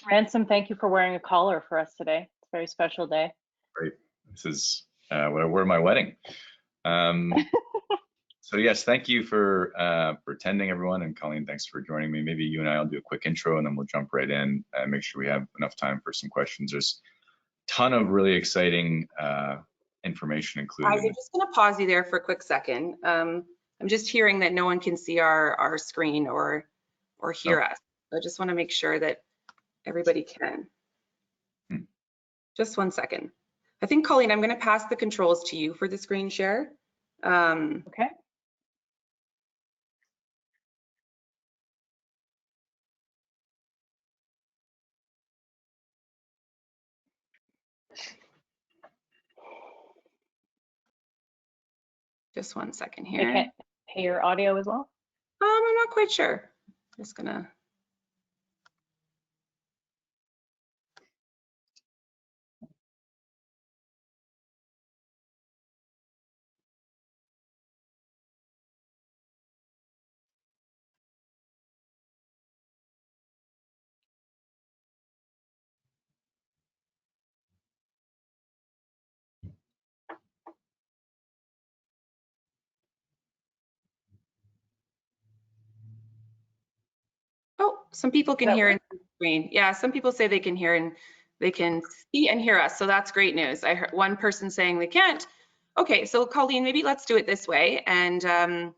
Ransom, thank you for wearing a collar for us today. It's a very special day. Great. This is what I wore at my wedding. So yes, thank you for attending, everyone, and Colleen, thanks for joining me. Maybe you and I will do a quick intro, and then we'll jump right in and make sure we have enough time for some questions. There's a ton of really exciting information included. Guys, I'm just going to pause you there for a quick second. I'm just hearing that no one can see our screen or hear us. So I just want to make sure that everybody can. Just 1 second. I think, Colleen, I'm going to pass the controls to you for the screen share. Okay. Just 1 second here. They can't hear audio as well? I'm not quite sure. Just gonna. Oh, some people can hear in the screen. Yeah, some people say they can hear and they can see and hear us. So that's great news. I heard one person saying they can't. Okay, so Colleen, maybe let's do it this way and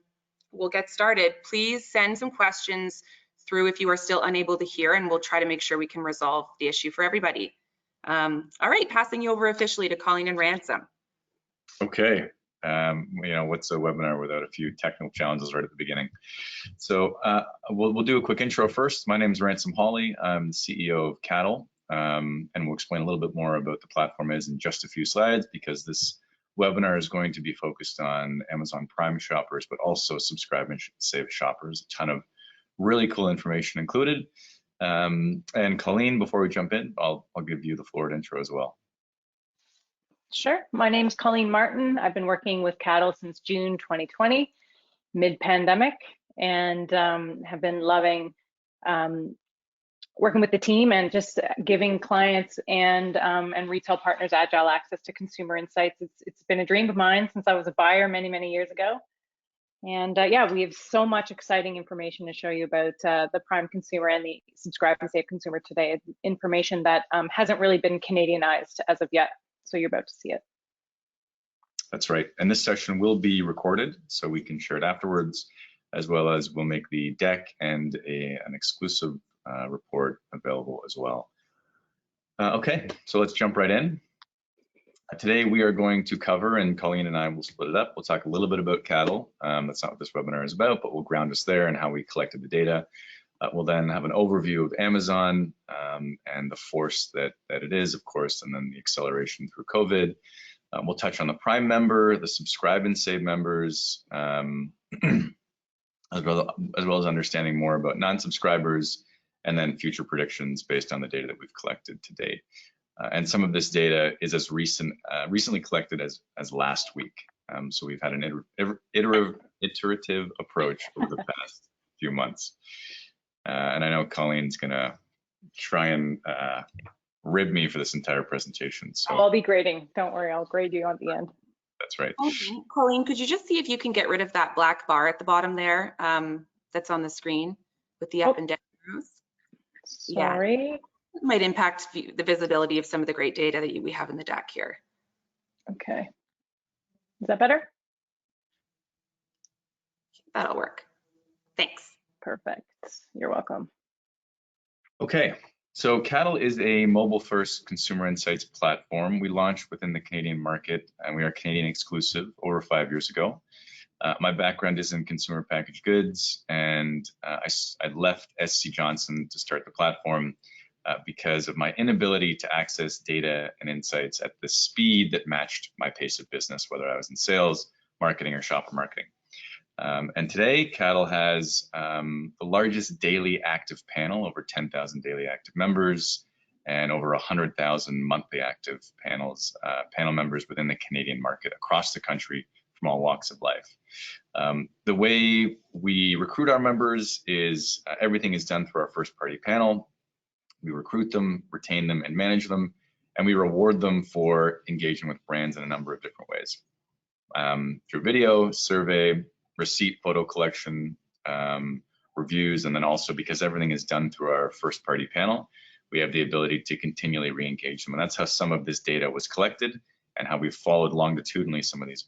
we'll get started. Please send some questions through if you are still unable to hear, and we'll try to make sure we can resolve the issue for everybody. All right, passing you over officially to Colleen and Ransom. Okay. You know, what's a webinar without a few technical challenges right at the beginning? So we'll do a quick intro first. My name is Ransom Hawley. I'm the CEO of Caddle, and we'll explain a little bit more about the platform is in just a few slides, because this webinar is going to be focused on Amazon Prime shoppers, but also subscribe and save shoppers. A ton of really cool information included. And Colleen, before we jump in, I'll give you the floor to intro as well. Sure. My name's Colleen Martin. I've been working with Caddle since June 2020, mid-pandemic, and have been loving working with the team and just giving clients and retail partners agile access to consumer insights. It's been a dream of mine since I was a buyer many years ago. And yeah, we have so much exciting information to show you about the Prime consumer and the subscribe and save consumer today. Information that hasn't really been Canadianized as of yet. So you're about to see it. That's right. And this session will be recorded, so we can share it afterwards, as well as we'll make the deck and an exclusive report available as well. Okay, so let's jump right in. Today we are going to cover, and Colleen and I will split it up. We'll talk a little bit about Caddle. That's not what this webinar is about, but we'll ground us there and how we collected the data. We'll then have an overview of Amazon and the force that it is, of course, and then the acceleration through COVID. We'll touch on the Prime member, the subscribe and save members, as well as understanding more about non-subscribers, and then future predictions based on the data that we've collected to date. And some of this data is as recently collected as last week. So we've had an iterative approach over the past few months. And I know Colleen's gonna try and rib me for this entire presentation. So I'll be grading. Don't worry, I'll grade you at the end. That's right. Colleen, could you just see if you can get rid of that black bar at the bottom there that's on the screen with the up and down arrows? Sorry. Yeah. It might impact the visibility of some of the great data that we have in the deck here. Okay. Is that better? That'll work. Thanks. Perfect. You're welcome. Okay. So Caddle is a mobile-first consumer insights platform. We launched within the Canadian market, and we are Canadian exclusive over 5 years ago. My background is in consumer packaged goods, and I left SC Johnson to start the platform because of my inability to access data and insights at the speed that matched my pace of business, whether I was in sales, marketing, or shopper marketing. And today, Caddle has the largest daily active panel, over 10,000 daily active members, and over 100,000 monthly active panel members within the Canadian market across the country from all walks of life. The way we recruit our members is everything is done through our first party panel. We recruit them, retain them, and manage them, and we reward them for engaging with brands in a number of different ways. Through video, survey, receipt, photo collection, reviews, and then also because everything is done through our first party panel, we have the ability to continually re-engage them. And that's how some of this data was collected and how we've followed longitudinally some of these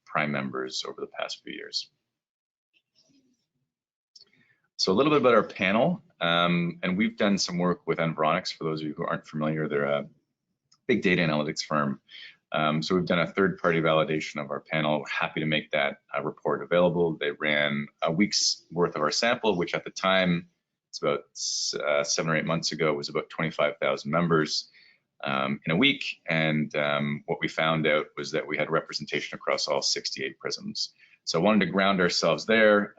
Prime members over the past few years. So a little bit about our panel, and we've done some work with Environics. For those of you who aren't familiar, they're a big data analytics firm. So we've done a third-party validation of our panel. We're happy to make that report available. They ran a week's worth of our sample, which at the time, it's about 7 or 8 months ago, was about 25,000 members in a week. And what we found out was that we had representation across all 68 prisms. So I wanted to ground ourselves there.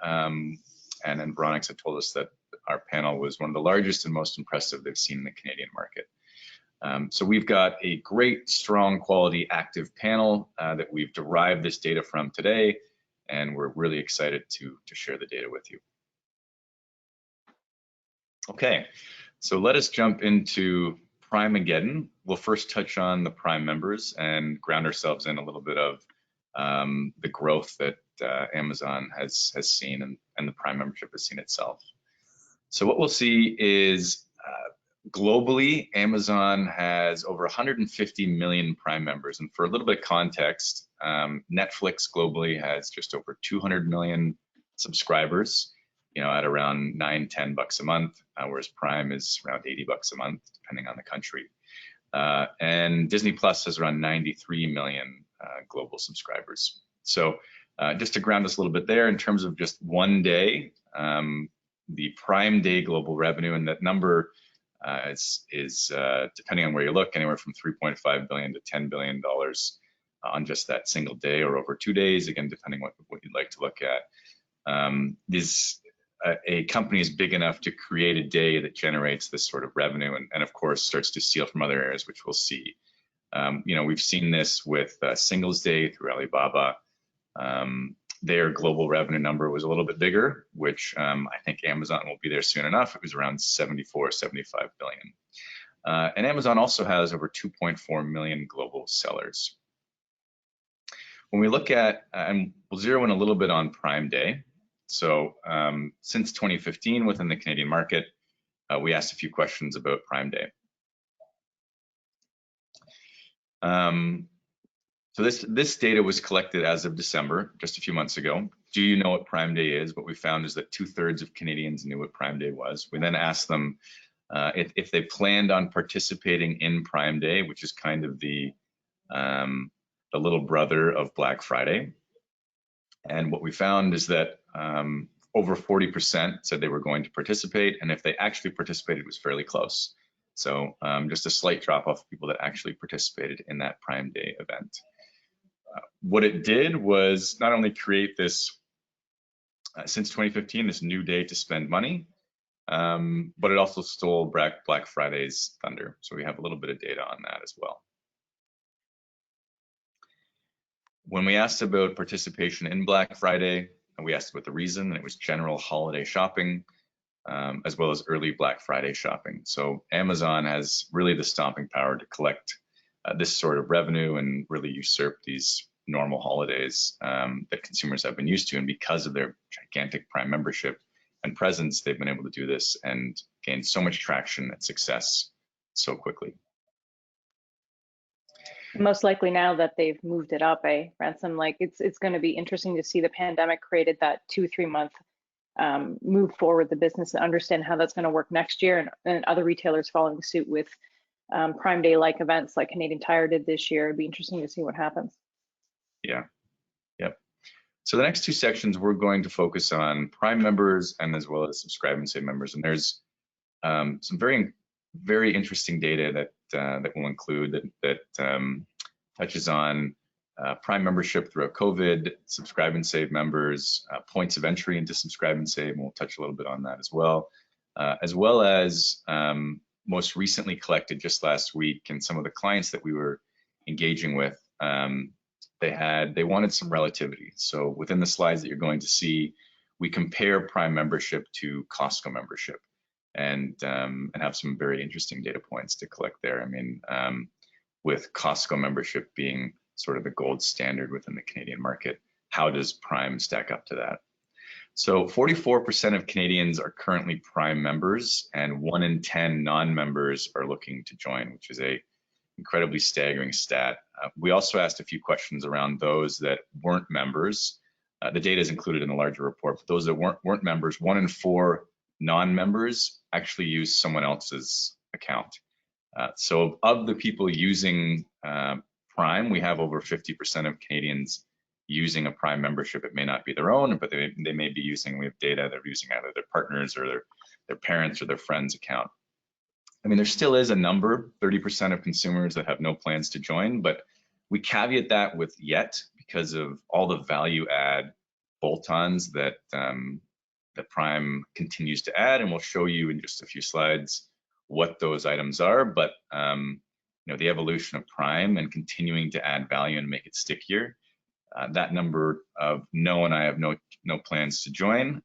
And then Environics had told us that our panel was one of the largest and most impressive they've seen in the Canadian market. So we've got a great, strong quality active panel that we've derived this data from today, and we're really excited to share the data with you. Okay, so let us jump into Prime-ageddon. We'll first touch on the Prime members and ground ourselves in a little bit of the growth that Amazon has seen and the Prime membership has seen itself. So what we'll see is globally, Amazon has over 150 million Prime members. And for a little bit of context, Netflix globally has just over 200 million subscribers, at around $9–10 a month, whereas Prime is around $80 a month, depending on the country. And Disney Plus has around 93 million global subscribers. So just to ground us a little bit there, in terms of just one day, the Prime Day global revenue, and that number is depending on where you look, anywhere from $3.5 billion to $10 billion on just that single day or over 2 days, again, depending what you'd like to look at. A company is big enough to create a day that generates this sort of revenue and of course starts to steal from other areas, which we'll see. We've seen this with Singles Day through Alibaba. Their global revenue number was a little bit bigger, which I think Amazon will be there soon enough. It was around $74–75 billion. And Amazon also has over 2.4 million global sellers. When we look at, and we'll zero in a little bit on Prime Day. So since 2015 within the Canadian market, we asked a few questions about Prime Day. So this data was collected as of December, just a few months ago. Do you know what Prime Day is? What we found is that 2/3 of Canadians knew what Prime Day was. We then asked them if they planned on participating in Prime Day, which is kind of the little brother of Black Friday. And what we found is that over 40% said they were going to participate, and if they actually participated, it was fairly close. So just a slight drop off of people that actually participated in that Prime Day event. What it did was not only create this, since 2015, this new day to spend money, but it also stole Black Friday's thunder. So we have a little bit of data on that as well. When we asked about participation in Black Friday, we asked about the reason, and it was general holiday shopping, as well as early Black Friday shopping. So Amazon has really the stomping power to collect this sort of revenue and really usurp these normal holidays that consumers have been used to. And because of their gigantic Prime membership and presence, they've been able to do this and gain so much traction and success so quickly. Most likely now that they've moved it up, Ransom, like it's going to be interesting to see the pandemic created that 2–3 month move forward the business and understand how that's going to work next year, and other retailers following suit with Prime Day like events like Canadian Tire did this year. It'd be interesting to see what happens. Yeah. Yep. So the next two sections, we're going to focus on Prime members and as well as Subscribe and Save members. And there's some very, very interesting data that we'll include that touches on Prime membership throughout COVID, Subscribe and Save members, points of entry into Subscribe and Save, and we'll touch a little bit on that as well as most recently collected just last week, and some of the clients that we were engaging with, they wanted some relativity. So within the slides that you're going to see, we compare Prime membership to Costco membership. and have some very interesting data points to collect there. I mean, with Costco membership being sort of the gold standard within the Canadian market, how does Prime stack up to that? So 44% of Canadians are currently Prime members, and 1 in 10 non-members are looking to join, which is a incredibly staggering stat. We also asked a few questions around those that weren't members. The data is included in the larger report, but those that weren't members, 1 in 4 non-members actually use someone else's account. So of the people using Prime, we have over 50% of Canadians using a Prime membership. It may not be their own, but they may be using, we have data, they're using either their partners or their parents or their friends' account. I mean, there still is a number, 30% of consumers that have no plans to join, but we caveat that with yet because of all the value add bolt-ons that that Prime continues to add, and we'll show you in just a few slides what those items are. But you know, the evolution of Prime and continuing to add value and make it stickier, that number of no and I have no plans to join,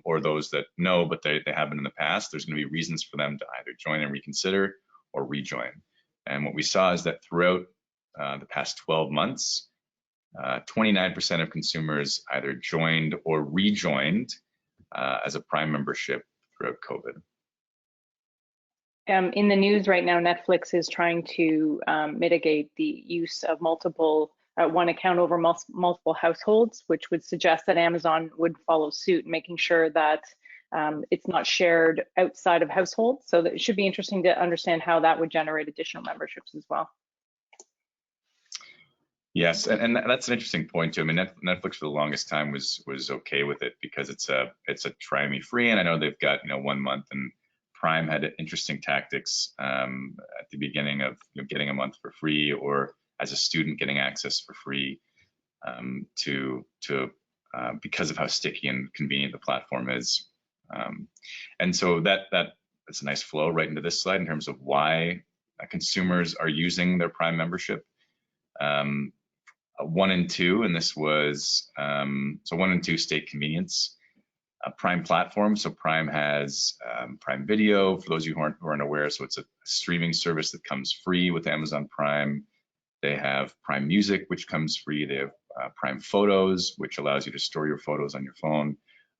or those that know but they haven't in the past, there's going to be reasons for them to either join and reconsider or rejoin. And what we saw is that throughout the past 12 months, 29% of consumers either joined or rejoined as a Prime membership throughout COVID. In the news right now, Netflix is trying to mitigate the use of multiple one account over multiple households, which would suggest that Amazon would follow suit, making sure that it's not shared outside of households. So that it should be interesting to understand how that would generate additional memberships as well. Yes, and that's an interesting point too. I mean, Netflix for the longest time was okay with it because it's a try me free, and I know they've got 1 month, and Prime had interesting tactics at the beginning of getting a month for free, or as a student getting access for free because of how sticky and convenient the platform is. And so that's a nice flow right into this slide in terms of why consumers are using their Prime membership. 1 in 2, and this was so 1 in 2 state convenience. Prime platform, so Prime has Prime Video, for those of you who aren't aware, so it's a streaming service that comes free with Amazon Prime. They have Prime Music, which comes free. They have Prime Photos, which allows you to store your photos on your phone.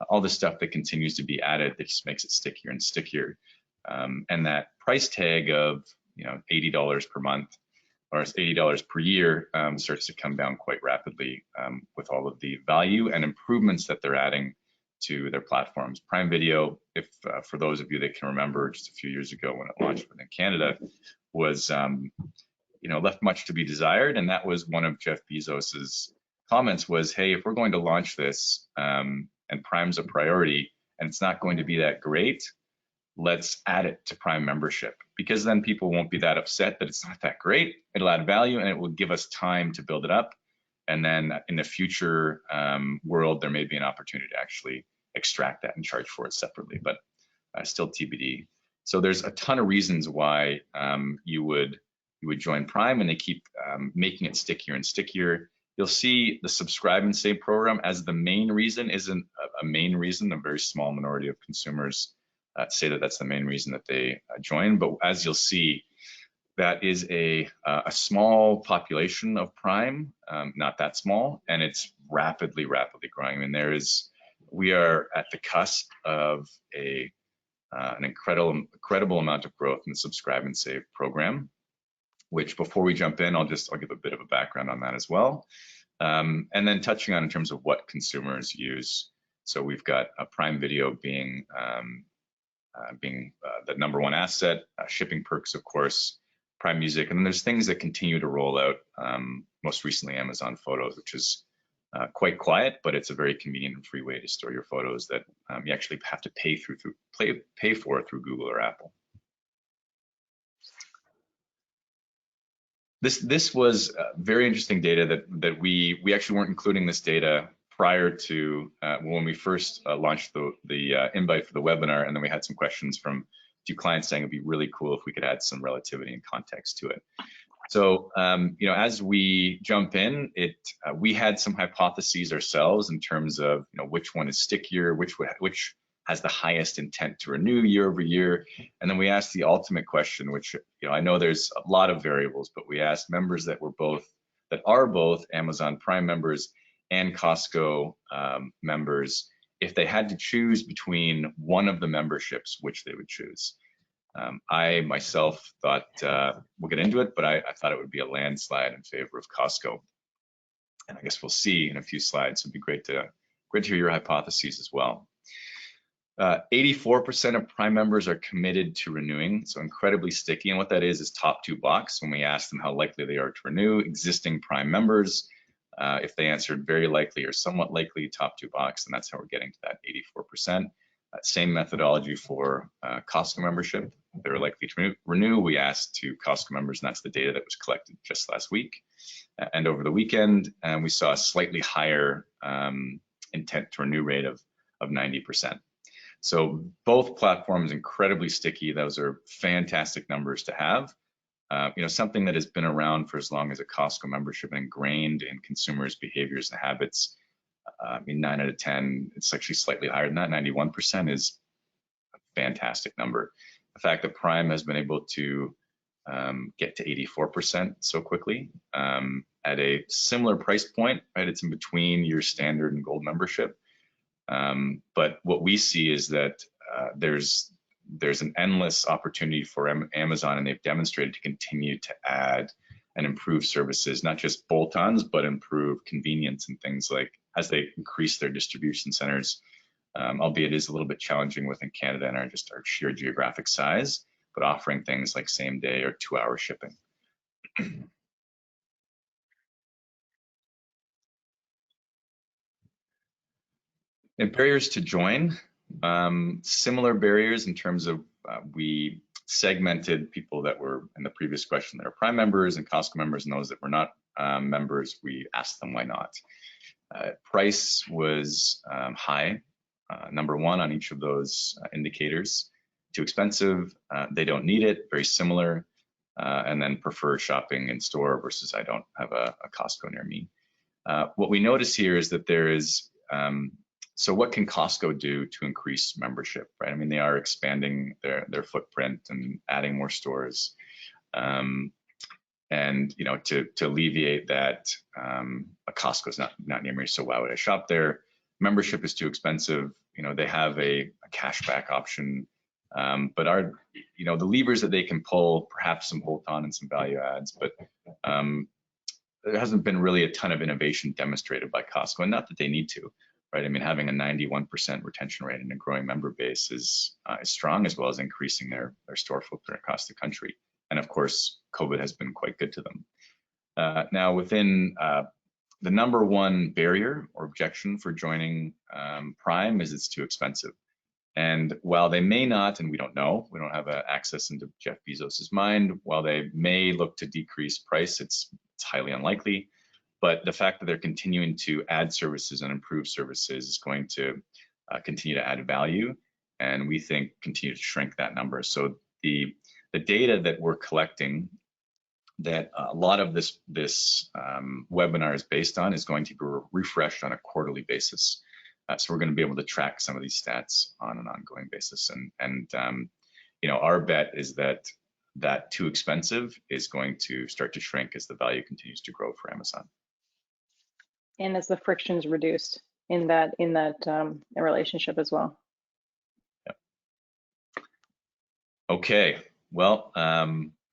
All the stuff that continues to be added that just makes it stickier and stickier. And that price tag of $80 per month or $80 per year starts to come down quite rapidly with all of the value and improvements that they're adding to their platforms. Prime Video, if for those of you that can remember just a few years ago when it launched within Canada, was left much to be desired, and that was one of Jeff Bezos's comments was, hey, if we're going to launch this and Prime's a priority and it's not going to be that great, let's add it to Prime membership, because then people won't be that upset that it's not that great. It'll add value and it will give us time to build it up. And then in the future world, there may be an opportunity to actually extract that and charge for it separately, but still TBD. So there's a ton of reasons why you would join Prime, and they keep making it stickier and stickier. You'll see the subscribe and save program as the main reason isn't a main reason. A very small minority of consumers say that that's the main reason that they join. But as you'll see, that is a small population of Prime, not that small, and it's rapidly growing. I mean, we are at the cusp of an incredible amount of growth in the subscribe and save program, which before we jump in, I'll give a bit of a background on that as well. And then touching on in terms of what consumers use. So we've got a Prime Video being the #1 asset, shipping perks, of course, Prime Music, and then there's things that continue to roll out. Most recently, Amazon Photos, which is quite quiet, but it's a very convenient and free way to store your photos that you actually have to pay for through Google or Apple. This was very interesting data that we actually weren't including this data prior to when we first launched the invite for the webinar, and then we had some questions from a few clients saying it'd be really cool if we could add some relativity and context to it. So as we jump in, we had some hypotheses ourselves in terms of which one is stickier, has the highest intent to renew year over year. And then we asked the ultimate question, which, I know there's a lot of variables, but we asked members that are both Amazon Prime members and Costco members, if they had to choose between one of the memberships, which they would choose. I myself thought, we'll get into it, but I thought it would be a landslide in favor of Costco. And I guess we'll see in a few slides. It'd be great to hear your hypotheses as well. 84% of Prime members are committed to renewing, so incredibly sticky. And what that is top two box. When we ask them how likely they are to renew, existing Prime members, if they answered very likely or somewhat likely, top two box, and that's how we're getting to that 84%. Same methodology for Costco membership. If they were likely to renew, we asked to Costco members, and that's the data that was collected just last week and over the weekend, and we saw a slightly higher intent to renew rate of 90%. So both platforms incredibly sticky. Those are fantastic numbers to have. Something that has been around for as long as a Costco membership and ingrained in consumers' behaviors and habits. 9 out of 10, it's actually slightly higher than that. 91% is a fantastic number. The fact that Prime has been able to get to 84% so quickly at a similar price point, right? It's in between your standard and gold membership. But what we see is that there's an endless opportunity for Amazon, and they've demonstrated to continue to add and improve services, not just bolt-ons, but improve convenience and things like as they increase their distribution centers, albeit it is a little bit challenging within Canada and our sheer geographic size, but offering things like same day or 2-hour shipping. And barriers to join, similar barriers in terms of we segmented people that were in the previous question that are Prime members and Costco members, and those that were not members, we asked them why not. Price was high, number one on each of those indicators. Too expensive, they don't need it, very similar, and then prefer shopping in store versus I don't have a Costco near me. What we notice here is that there is, so what can Costco do to increase membership, right? I mean, they are expanding their footprint and adding more stores. And to alleviate that, a Costco's not near me, so why would I shop there? Membership is too expensive. They have a cashback option, but the levers that they can pull, perhaps some bolt-on and some value adds, but there hasn't been really a ton of innovation demonstrated by Costco, and not that they need to, right? I mean, having a 91% retention rate and a growing member base is strong, as well as increasing their store footprint across the country. And of course, COVID has been quite good to them. Now, within the number one barrier or objection for joining Prime is it's too expensive. And while they may not, and we don't know, we don't have access into Jeff Bezos's mind, while they may look to decrease price, it's highly unlikely. But the fact that they're continuing to add services and improve services is going to continue to add value, and we think continue to shrink that number. So the data that we're collecting, that a lot of this webinar is based on, is going to be refreshed on a quarterly basis. So we're going to be able to track some of these stats on an ongoing basis. And our bet is that too expensive is going to start to shrink as the value continues to grow for Amazon. And as the friction is reduced in that relationship as well. Yep. Okay, well,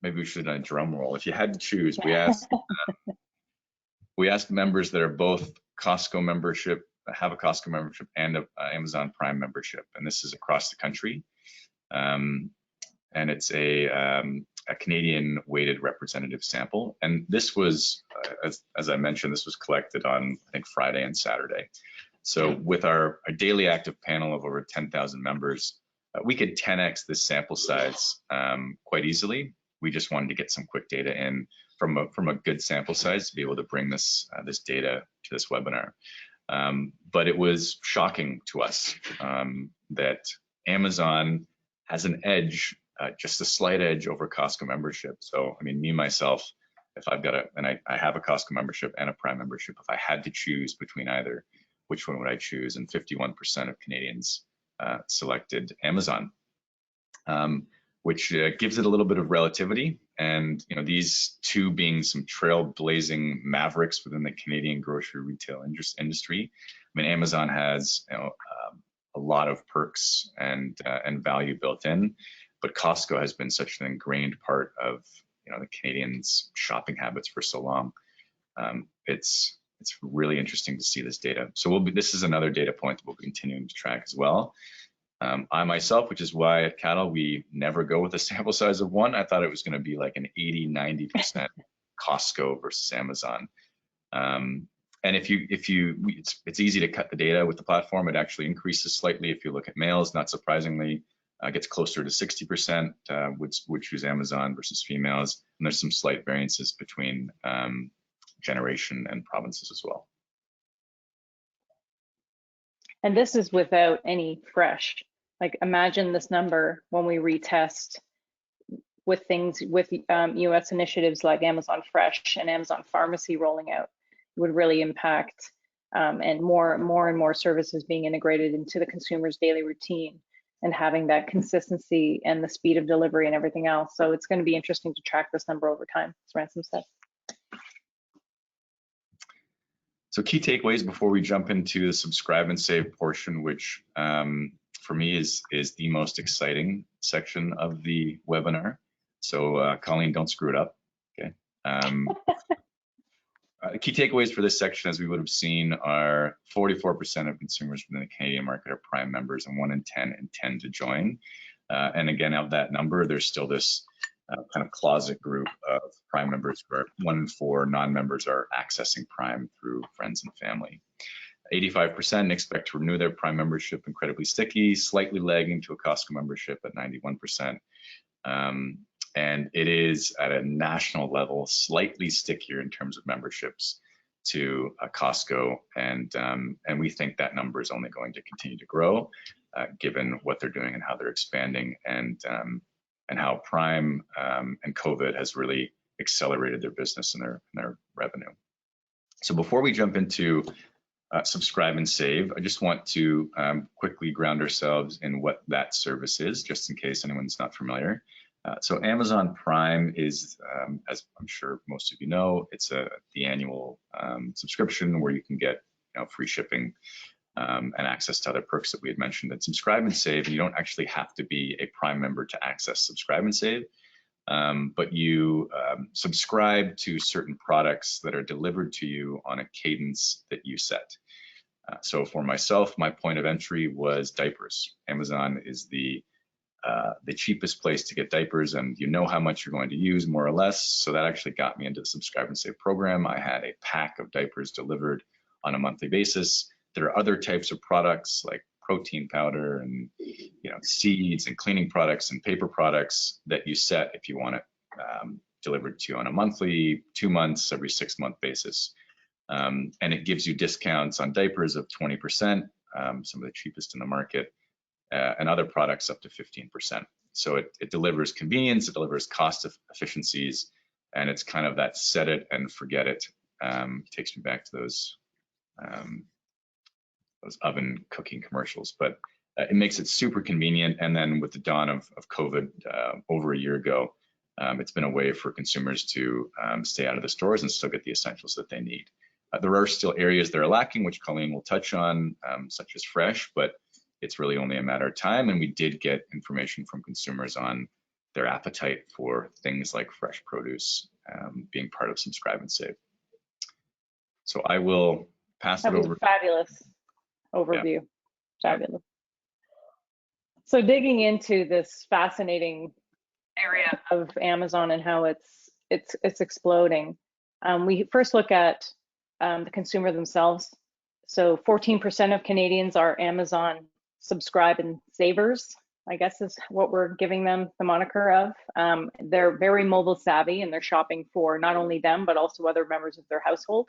maybe we should have done a drum roll. If you had to choose, we asked members that are both Costco membership, have a Costco membership, and a Amazon Prime membership, and this is across the country. And it's a Canadian weighted representative sample. And this was, as I mentioned, this was collected on, I think, Friday and Saturday. So with our daily active panel of over 10,000 members, we could 10x this sample size quite easily. We just wanted to get some quick data in from a good sample size to be able to bring this data to this webinar. But it was shocking to us that Amazon has an edge, just a slight edge over Costco membership. So, I mean, me, myself, if I've got I have a Costco membership and a Prime membership, if I had to choose between either, which one would I choose? And 51% of Canadians selected Amazon, which gives it a little bit of relativity. And these two being some trailblazing mavericks within the Canadian grocery retail industry. I mean, Amazon has a lot of perks and value built in, but Costco has been such an ingrained part of the Canadians' shopping habits for so long. It's really interesting to see this data. So this is another data point that we'll be continuing to track as well. I myself, which is why at Caddle we never go with a sample size of 1. I thought it was going to be like an 80-90% Costco versus Amazon. And it's easy to cut the data with the platform. It actually increases slightly if you look at males. Not surprisingly, gets closer to 60% would choose Amazon versus females. And there's some slight variances between generation and provinces as well. And this is without any fresh. Like, imagine this number when we retest with things with US initiatives like Amazon Fresh and Amazon Pharmacy rolling out. It would really impact and more and more services being integrated into the consumer's daily routine and having that consistency and the speed of delivery and everything else. So it's going to be interesting to track this number over time, as Ransom said. So key takeaways before we jump into the subscribe and save portion, which for me is the most exciting section of the webinar. So Colleen, don't screw it up, okay? Key takeaways for this section, as we would have seen, are 44% of consumers within the Canadian market are Prime members, and 1 in 10 intend to join. And again, of that number, there's still this kind of closet group of Prime members where 1 in 4 non-members are accessing Prime through friends and family. 85% expect to renew their Prime membership, incredibly sticky, slightly lagging to a Costco membership at 91%. And it is at a national level slightly stickier in terms of memberships to Costco, and we think that number is only going to continue to grow given what they're doing and how they're expanding, and how Prime and COVID has really accelerated their business and their revenue. So before we jump into subscribe and save, I just want to quickly ground ourselves in what that service is, just in case anyone's not familiar. So Amazon Prime is, as I'm sure most of you know, it's the annual subscription where you can get free shipping and access to other perks that we had mentioned. And subscribe and save, you don't actually have to be a Prime member to access subscribe and save, but you subscribe to certain products that are delivered to you on a cadence that you set. So for myself, my point of entry was diapers. Amazon is the cheapest place to get diapers, and you know how much you're going to use more or less. So that actually got me into the subscribe and save program. I had a pack of diapers delivered on a monthly basis. There are other types of products like protein powder and seeds and cleaning products and paper products that you set if you want it delivered to you on a monthly, 2 months, every 6 month basis. And it gives you discounts on diapers of 20%, some of the cheapest in the market, and other products up to 15%. So it delivers convenience, it delivers cost efficiencies, and it's kind of that set it and forget it. Takes me back to those oven cooking commercials, but it makes it super convenient. And then with the dawn of COVID over a year ago, it's been a way for consumers to stay out of the stores and still get the essentials that they need. There are still areas that are lacking, which Colleen will touch on, such as fresh, but it's really only a matter of time. And we did get information from consumers on their appetite for things like fresh produce being part of subscribe and save. So I will pass it over. Fabulous overview. Yeah. Fabulous. So digging into this fascinating area of Amazon and how it's exploding, we first look at the consumer themselves. So 14% of Canadians are Amazon subscribe and savers, I guess is what we're giving them the moniker of. They're very mobile savvy, and they're shopping for not only them, but also other members of their household.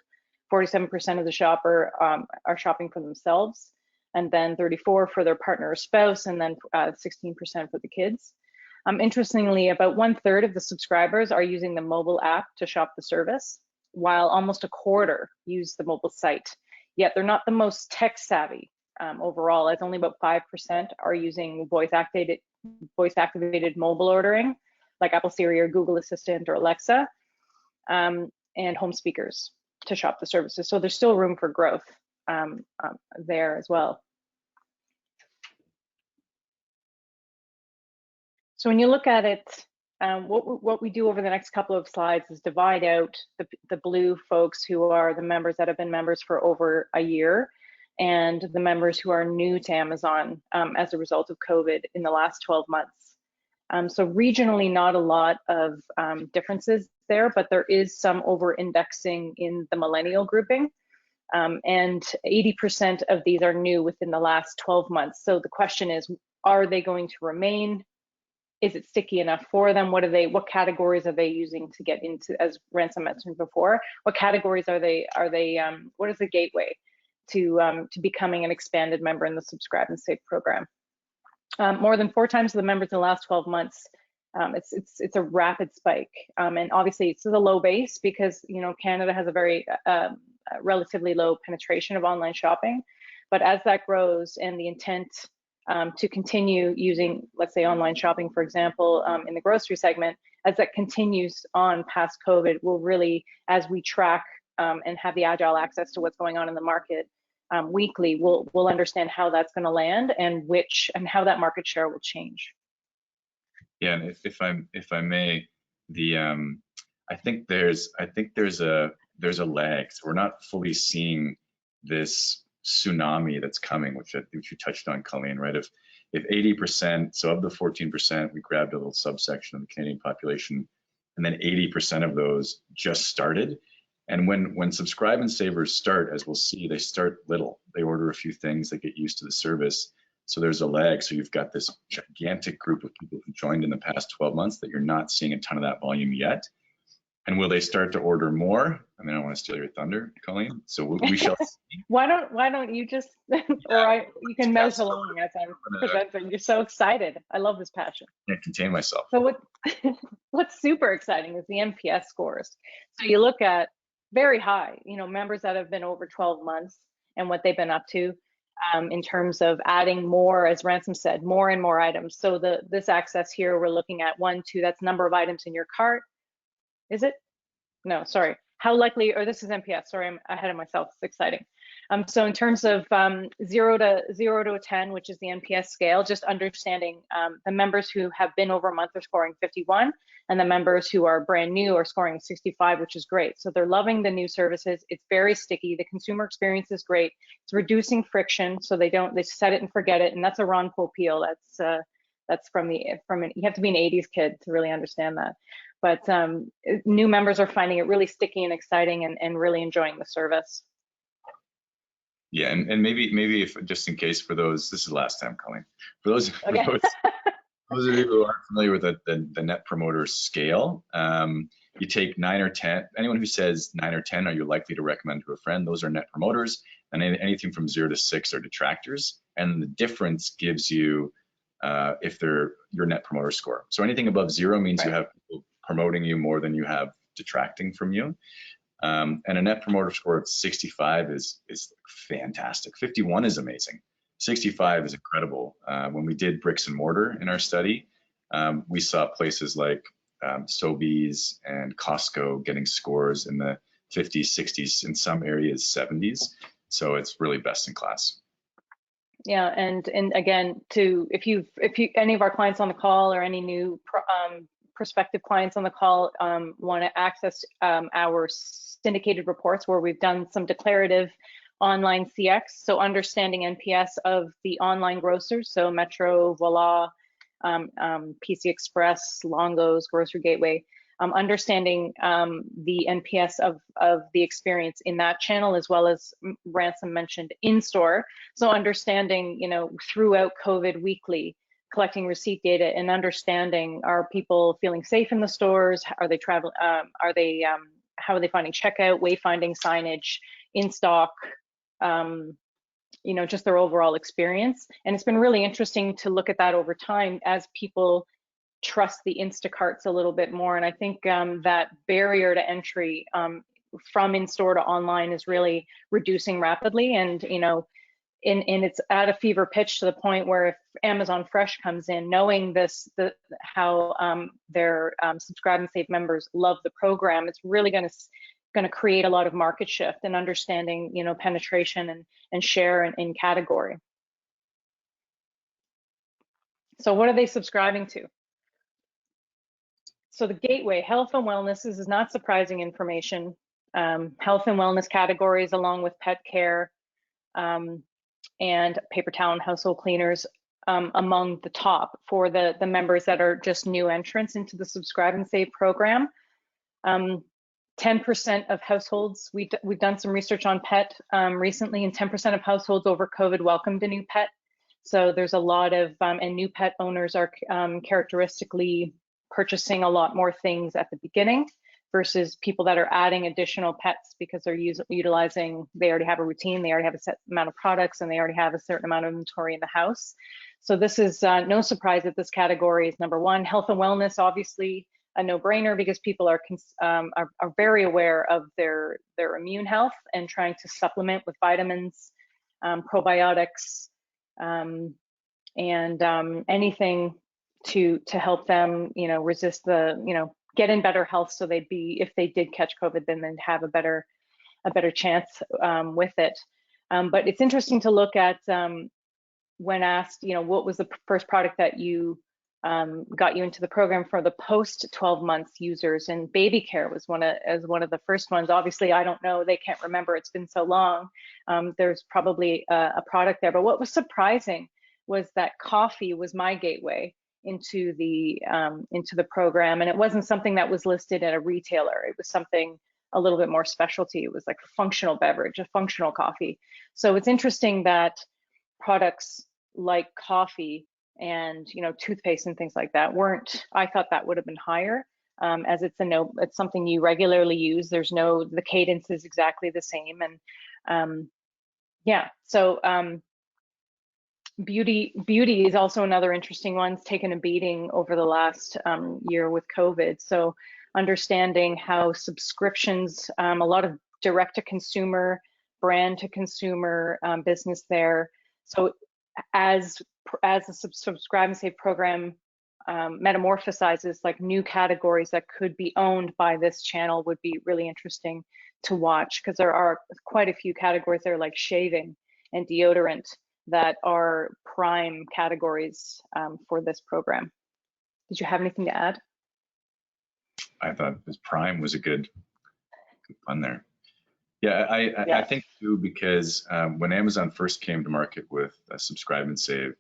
47% of the shopper are shopping for themselves, and then 34% for their partner or spouse, and then 16% for the kids. Interestingly, about 1/3 of the subscribers are using the mobile app to shop the service, while almost 1/4 use the mobile site. Yet they're not the most tech savvy. overall, as only about 5% are using voice activated mobile ordering, like Apple Siri or Google Assistant or Alexa, and home speakers to shop the services. So there's still room for growth there as well. So when you look at it, what we do over the next couple of slides is divide out the blue folks who are the members that have been members for over a year, and the members who are new to Amazon as a result of COVID in the last 12 months. So regionally, not a lot of differences there, but there is some over-indexing in the millennial grouping. And 80% of these are new within the last 12 months. So the question is, are they going to remain? Is it sticky enough for them? What categories are they using to get into, as Ransom mentioned before? What categories are they, what is the gateway to becoming an expanded member in the Subscribe and Save program? More than 4 times the members in the last 12 months. It's a rapid spike. And obviously it's a low base because, you know, Canada has a very relatively low penetration of online shopping. But as that grows and the intent to continue using, let's say, online shopping, for example, in the grocery segment, as that continues on past COVID, we'll really, as we track and have the agile access to what's going on in the market weekly, we'll understand how that's going to land and how that market share will change. Yeah, and if I may, I think there's a lag. So we're not fully seeing this tsunami that's coming, which you touched on, Colleen, right? If 80%, so of the 14%, we grabbed a little subsection of the Canadian population, and then 80% of those just started. And when Subscribe and Savers start, as we'll see, they start little. They order a few things, they get used to the service. So there's a lag. So you've got this gigantic group of people who joined in the past 12 months that you're not seeing a ton of that volume yet. And will they start to order more? I mean, I don't want to steal your thunder, Colleen. So we shall see. Why don't you just, you can melt along as I'm presenting. You're so excited. I love this passion. I can't contain myself. So what's super exciting is the NPS scores. So you look at very high, you know, members that have been over 12 months and what they've been up to in terms of adding more, as Ransom said, more and more items. So this access here, we're looking at 1, 2, that's number of items in your cart. Is it? No, sorry. How likely, or this is NPS, sorry, I'm ahead of myself, it's exciting. So in terms of 0 to 10, which is the NPS scale, just understanding the members who have been over a month are scoring 51, and the members who are brand new are scoring 65, which is great. So they're loving the new services. It's very sticky. The consumer experience is great. It's reducing friction, so they set it and forget it, and that's a Ron Poe peel. That's from you have to be an 80s kid to really understand that. But new members are finding it really sticky and exciting and really enjoying the service. Yeah, and maybe if just in case for those, this is the last time, Colleen. For those, okay. those of you who aren't familiar with the Net Promoter Scale, you take 9 or 10. Anyone who says 9 or 10, are you likely to recommend to a friend? Those are Net Promoters, and anything from 0 to 6 are detractors. And the difference gives you if they're your Net Promoter Score. So anything above 0 means you have people promoting you more than you have detracting from you. And a Net Promoter Score of 65 is fantastic. 51 is amazing. 65 is incredible. When we did bricks and mortar in our study, we saw places like Sobeys and Costco getting scores in the 50s, 60s, in some areas 70s. So it's really best in class. Yeah, and again, if any of our clients on the call or any new prospective clients on the call want to access our syndicated reports where we've done some declarative online CX, so understanding NPS of the online grocers, so Metro, Voilà, PC Express, Longo's, Grocery Gateway, understanding the NPS of the experience in that channel, as well as Ransom mentioned in-store. So understanding, you know, throughout COVID weekly, collecting receipt data and understanding, are people feeling safe in the stores? Are they traveling? How are they finding checkout, wayfinding, signage, in stock? You know, just their overall experience. And it's been really interesting to look at that over time as people trust the Instacarts a little bit more. And I think that barrier to entry from in-store to online is really reducing rapidly. And, you know, it's at a fever pitch to the point where if Amazon Fresh comes in, knowing how their Subscribe and Save members love the program, it's really going to create a lot of market shift and understanding, penetration and share in category. So what are they subscribing to? So the gateway, health and wellness, this is not surprising information. Health and wellness categories, along with pet care and paper towel and household cleaners, among the top for the members that are just new entrants into the Subscribe and Save program. 10% of households, we've done some research on pet recently, and 10% of households over COVID welcomed a new pet. So there's a lot of, and new pet owners are characteristically purchasing a lot more things at the beginning versus people that are adding additional pets because they're utilizing, they already have a routine, they already have a set amount of products, and they already have a certain amount of inventory in the house. So this is no surprise that this category is number one. Health and wellness, obviously a no-brainer because people are very aware of their immune health and trying to supplement with vitamins, probiotics, and anything to help them, resist get in better health, so they'd be, if they did catch COVID, then they'd have a better chance with it. But it's interesting to look at when asked, what was the first product that you got you into the program for the post 12 months users, and baby care was one of the first ones. Obviously, I don't know, they can't remember, it's been so long. There's probably a product there, but what was surprising was that coffee was my gateway into the program, and it wasn't something that was listed at a retailer. It was something a little bit more specialty. It was like a functional beverage, a functional coffee. So it's interesting that products like coffee and toothpaste and things like that weren't. I thought that would have been higher, as it's something you regularly use. The cadence is exactly the same, and yeah. So beauty is also another interesting one. It's taken a beating over the last year with COVID. So understanding how subscriptions, a lot of direct to consumer, brand to consumer business there. So as the Subscribe and Save program metamorphosizes, like new categories that could be owned by this channel would be really interesting to watch, because there are quite a few categories there, like shaving and deodorant, that are prime categories for this program. Did you have anything to add? I thought this prime was a good one there. Yeah, I think too, because when Amazon first came to market with Subscribe and Save,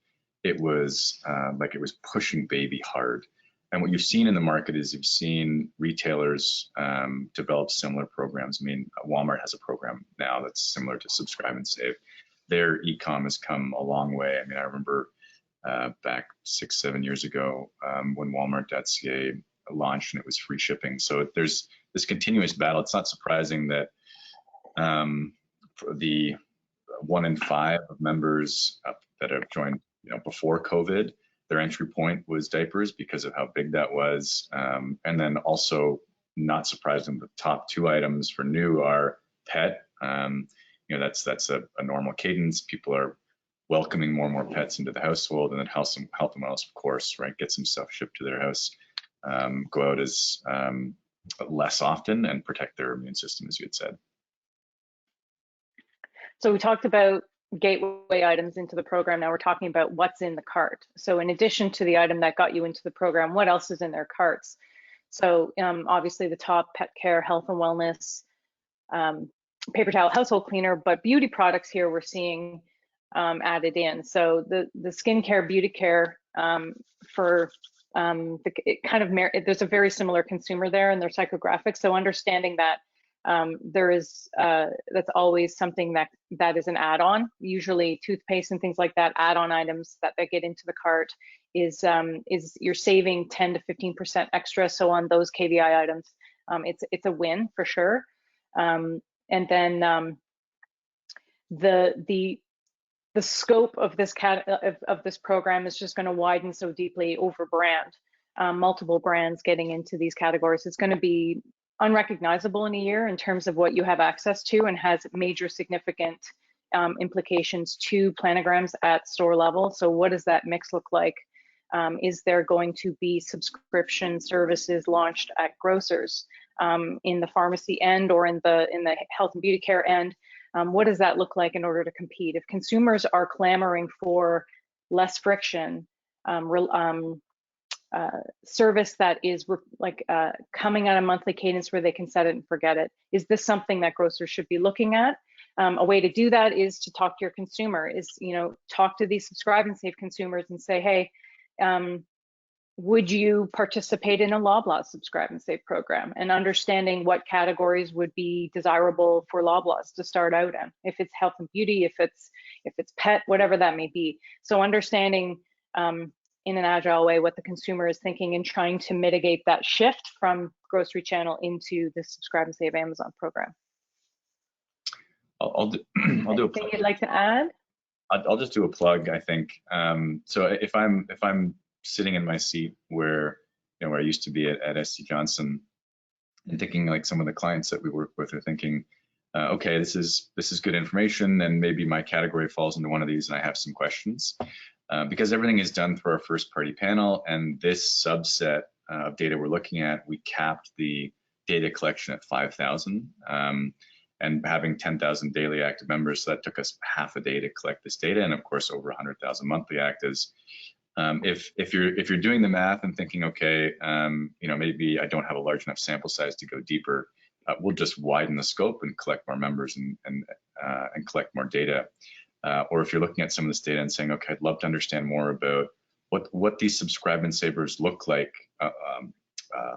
it was like it was pushing baby hard. And what you've seen in the market is you've seen retailers develop similar programs. I mean, Walmart has a program now that's similar to Subscribe and Save. Their e-com has come a long way. I mean, I remember back 6-7 years ago when Walmart.ca launched and it was free shipping. So there's this continuous battle. It's not surprising that for the 1 in 5 of members that have joined, before COVID, their entry point was diapers because of how big that was. And then also, not surprising, the top 2 items for new are pet. That's a normal cadence. People are welcoming more and more pets into the household, and then health and wellness, of course, right? Get some stuff shipped to their house. Go out as less often and protect their immune system, as you had said. So we talked about gateway items into the program. Now we're talking about what's in the cart. So in addition to the item that got you into the program, what else is in their carts? So obviously the top, pet care, health and wellness, paper towel, household cleaner, but beauty products here we're seeing added in. So the skincare, beauty care for there's a very similar consumer there and their psychographics. So understanding that there is that's always something that is an add-on. Usually toothpaste and things like that, add-on items that get into the cart is you're saving 10 to 15% extra. So on those KVI items, it's a win for sure. And then the scope of this program is just going to widen so deeply over brand, multiple brands getting into these categories. It's going to be unrecognizable in a year in terms of what you have access to, and has major significant implications to planograms at store level. So what does that mix look like? Is there going to be subscription services launched at grocers, in the pharmacy end or in the health and beauty care end? What does that look like in order to compete? If consumers are clamoring for less friction, service that is coming on a monthly cadence where they can set it and forget it, is this something that grocers should be looking at? A way to do that is to talk to your consumer, talk to these subscribe and save consumers and say, hey, would you participate in a Loblaws subscribe and save program? And understanding what categories would be desirable for Loblaws to start out in. If it's health and beauty, if it's pet, whatever that may be. So understanding in an agile way what the consumer is thinking and trying to mitigate that shift from grocery channel into the subscribe and save Amazon program. I'll do a plug. Anything you'd like to add? I'll just do a plug, I think. So if I'm sitting in my seat where I used to be at SC Johnson, and thinking like some of the clients that we work with are thinking, okay, this is good information, and maybe my category falls into one of these, and I have some questions. Because everything is done through our first party panel, and this subset of data we're looking at, we capped the data collection at 5,000, and having 10,000 daily active members, so that took us half a day to collect this data, and of course over 100,000 monthly actives. If you're doing the math and thinking, okay, maybe I don't have a large enough sample size to go deeper, we'll just widen the scope and collect more members and collect more data. Or if you're looking at some of this data and saying, okay, I'd love to understand more about what these subscribe and savers look like,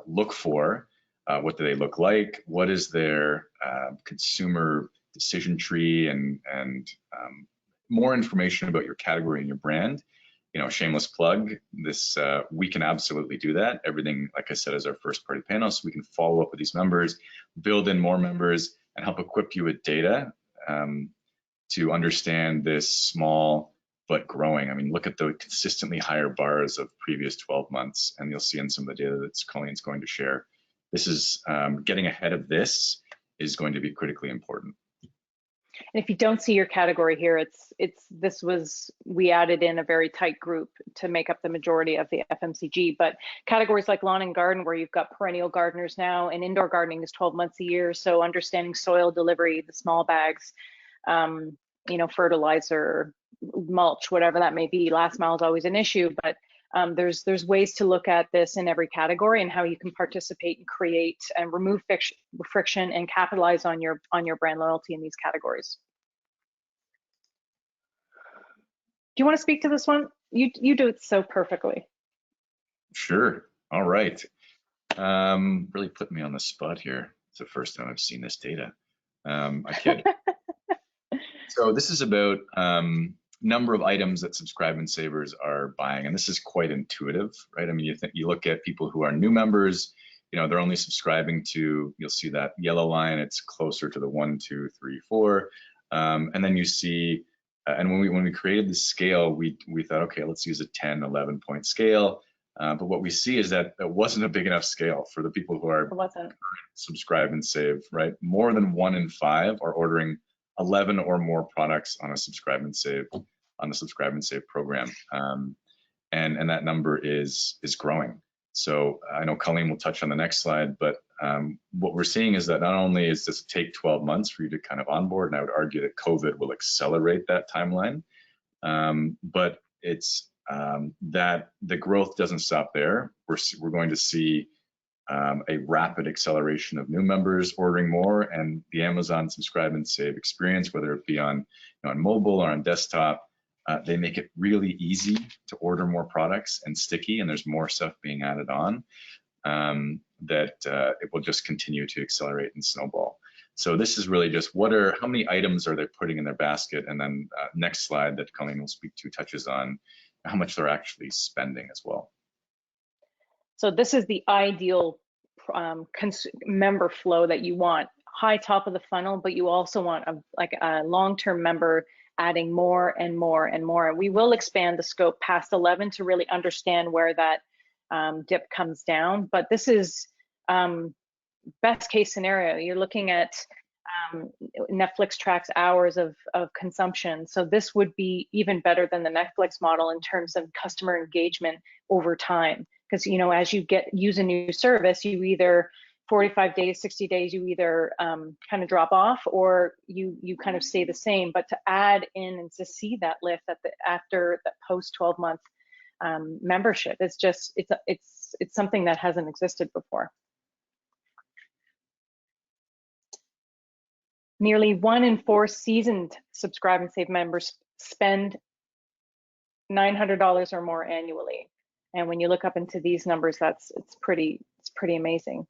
look for, what do they look like, what is their consumer decision tree, and more information about your category and your brand. Shameless plug, this we can absolutely do that. Everything, like I said, is our first party panel, so we can follow up with these members, build in more members, and help equip you with data to understand this small but growing. I mean, look at the consistently higher bars of previous 12 months, and you'll see in some of the data that Colleen's going to share. This is getting ahead of this is going to be critically important. And if you don't see your category here, we added in a very tight group to make up the majority of the FMCG, but categories like lawn and garden, where you've got perennial gardeners now, and indoor gardening is 12 months a year. So understanding soil delivery, the small bags, fertilizer, mulch, whatever that may be. Last mile is always an issue, but there's ways to look at this in every category and how you can participate and create and remove friction and capitalize on your brand loyalty in these categories. Do you want to speak to this one? You do it so perfectly. Sure. All right. Really put me on the spot here. It's the first time I've seen this data. I kid. So this is about number of items that subscribe and savers are buying, and this is quite intuitive, right? I mean, you look at people who are new members, they're only subscribing to, you'll see that yellow line, it's closer to the 1, 2, 3, 4, and then you see, and when we created the scale, we thought, okay, let's use a 10, 11 point scale, but what we see is that it wasn't a big enough scale for the people who are subscribe and save, right? More than 1 in 5 are ordering 11 or more products on a subscribe and save program, and that number is growing. So I know Colleen will touch on the next slide, but what we're seeing is that not only is this take 12 months for you to kind of onboard, and I would argue that COVID will accelerate that timeline, but it's that the growth doesn't stop there. We're going to see a rapid acceleration of new members ordering more, and the Amazon subscribe and save experience, whether it be on mobile or on desktop, they make it really easy to order more products and sticky, and there's more stuff being added on that it will just continue to accelerate and snowball. So this is really just how many items are they putting in their basket, and then next slide that Colleen will speak to touches on how much they're actually spending as well. So this is the ideal member flow that you want. High top of the funnel, but you also want a long-term member adding more and more and more. We will expand the scope past 11 to really understand where that dip comes down. But this is best case scenario. You're looking at Netflix tracks hours of consumption. So this would be even better than the Netflix model in terms of customer engagement over time. Because, you know, as you use a new service, you either 45 days, 60 days, you either kind of drop off or you kind of stay the same. But to add in and to see that lift after that post 12-month membership, it's something that hasn't existed before. Nearly 1 in 4 seasoned Subscribe and Save members spend $900 or more annually. And when you look up into these numbers, it's pretty amazing.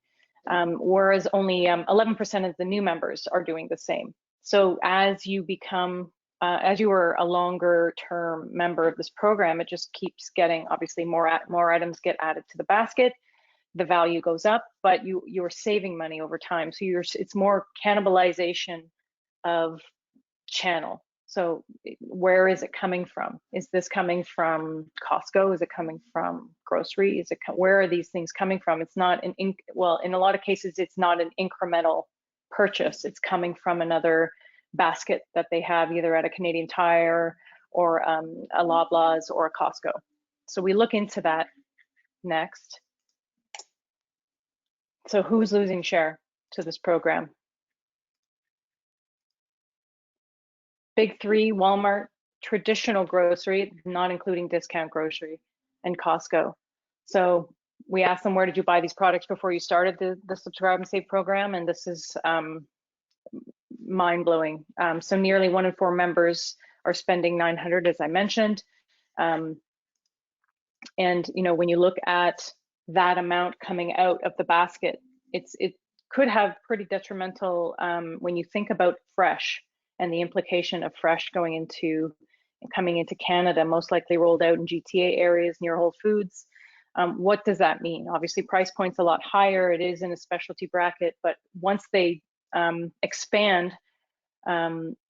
Whereas only 11% of the new members are doing the same. So as you become, as you are a longer term member of this program, it just keeps getting, obviously more items get added to the basket, the value goes up, but you're saving money over time. So it's more cannibalization of channel. So where is it coming from? Is this coming from Costco? Is it coming from grocery? Where are these things coming from? It's not well, in a lot of cases, it's not an incremental purchase. It's coming from another basket that they have either at a Canadian Tire or a Loblaws or a Costco. So we look into that next. So who's losing share to this program? Big three: Walmart, traditional grocery, not including discount grocery, and Costco. So we asked them, where did you buy these products before you started the Subscribe and Save program? And this is mind-blowing. So nearly 1 in 4 members are spending $900, as I mentioned. And you know, when you look at that amount coming out of the basket, it could have pretty detrimental when you think about fresh and the implication of fresh coming into Canada, most likely rolled out in GTA areas near Whole Foods. What does that mean? Obviously, price point's a lot higher. It is in a specialty bracket, but once they expand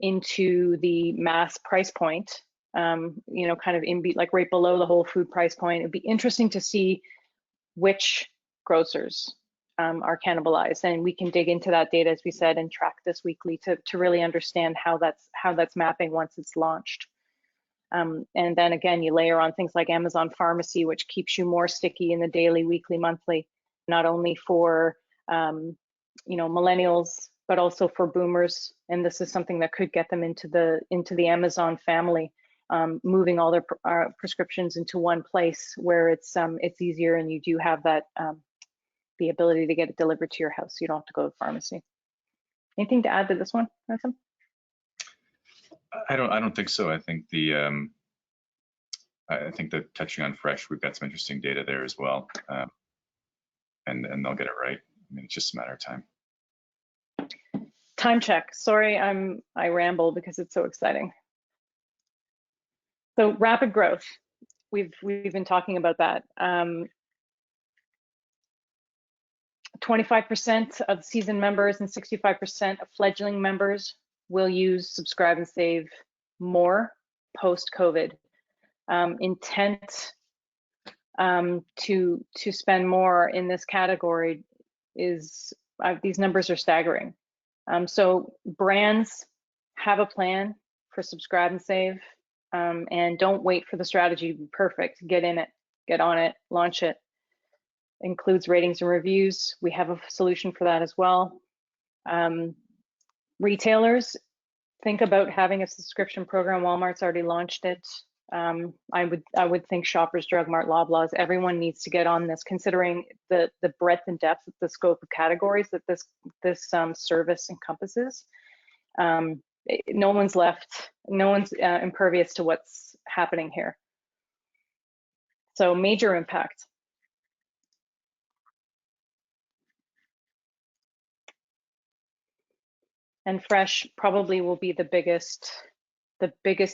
into the mass price point, you know, kind of like right below the Whole Food price point, it'd be interesting to see which grocers are cannibalized, and we can dig into that data, as we said, and track this weekly to really understand how that's mapping once it's launched. And then again, you layer on things like Amazon Pharmacy, which keeps you more sticky in the daily, weekly, monthly, not only for you know, millennials, but also for boomers. And this is something that could get them into the Amazon family, moving all their prescriptions into one place where it's easier, and you do have that the ability to get it delivered to your house. You don't have to go to the pharmacy. Anything to add to this one, Ransom? I don't think so. I think I think that touching on fresh, we've got some interesting data there as well, and they'll get it right. I mean, it's just a matter of time. Time check. Sorry, I ramble because it's so exciting. So rapid growth. We've been talking about that. 25% of seasoned members and 65% of fledgling members will use Subscribe and Save more post-COVID. Intent to spend more in this category is, these numbers are staggering. So brands have a plan for Subscribe and Save, and don't wait for the strategy to be perfect. Get in it, get on it, launch it. Includes ratings and reviews. We have a solution for that as well. Retailers, think about having a subscription program. Walmart's already launched it. I would think Shoppers Drug Mart, Loblaws, everyone needs to get on this, considering the breadth and depth of the scope of categories that this service encompasses. No one's impervious to what's happening here. So major impact. And fresh probably will be the biggest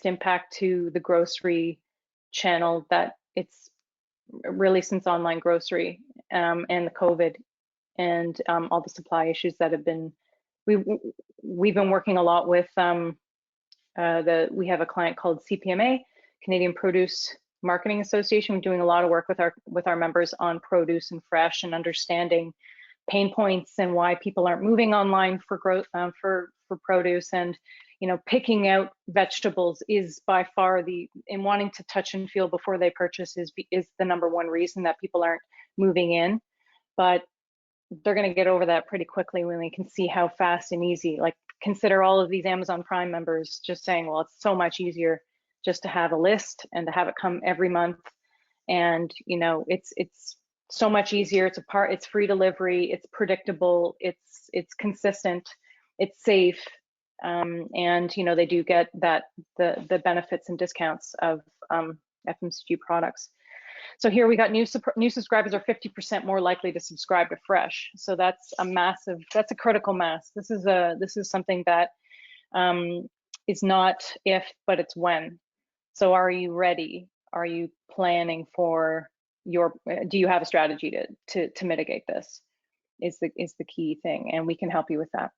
impact to the grocery channel, that it's really since online grocery and the COVID and all the supply issues that have been. We've been working a lot with we have a client called CPMA, Canadian Produce Marketing Association. We're doing a lot of work with our members on produce and fresh, and understanding pain points and why people aren't moving online for growth for produce. And picking out vegetables is by far in wanting to touch and feel before they purchase is the number one reason that people aren't moving in. But they're going to get over that pretty quickly when they can see how fast and easy. Like, consider all of these Amazon Prime members just saying, well, it's so much easier just to have a list and to have it come every month. And it's so much easier. It's free delivery, it's predictable, it's consistent, it's safe, and they do get the benefits and discounts of FMCG products. So here we got new subscribers are 50% more likely to subscribe to Fresh. So that's a critical mass. This is something that is not if, but it's when. So are you ready? Are you planning for do you have a strategy to mitigate this is the key thing, and we can help you with that.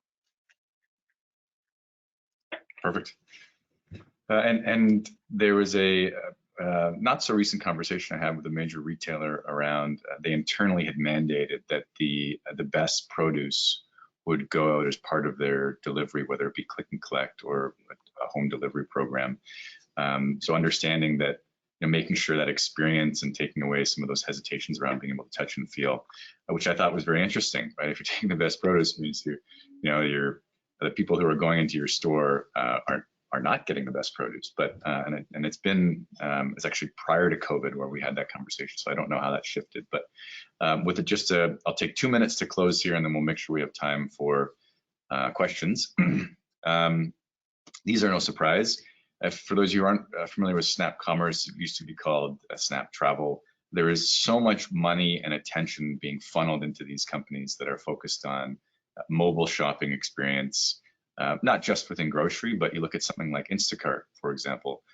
Perfect. And there was a not so recent conversation I had with a major retailer around they internally had mandated that the best produce would go out as part of their delivery, whether it be click and collect or a home delivery program. So understanding that, making sure that experience and taking away some of those hesitations around being able to touch and feel, which I thought was very interesting, right? If you're taking the best produce, it means the people who are going into your store are not getting the best produce. But and it's been it's actually prior to COVID where we had that conversation, so I don't know how that shifted. But with it, I'll take 2 minutes to close here, and then we'll make sure we have time for questions. These are no surprise. For those of you who aren't familiar with Snap Commerce, it used to be called Snap Travel. There is so much money and attention being funneled into these companies that are focused on mobile shopping experience, not just within grocery, but you look at something like Instacart, for example,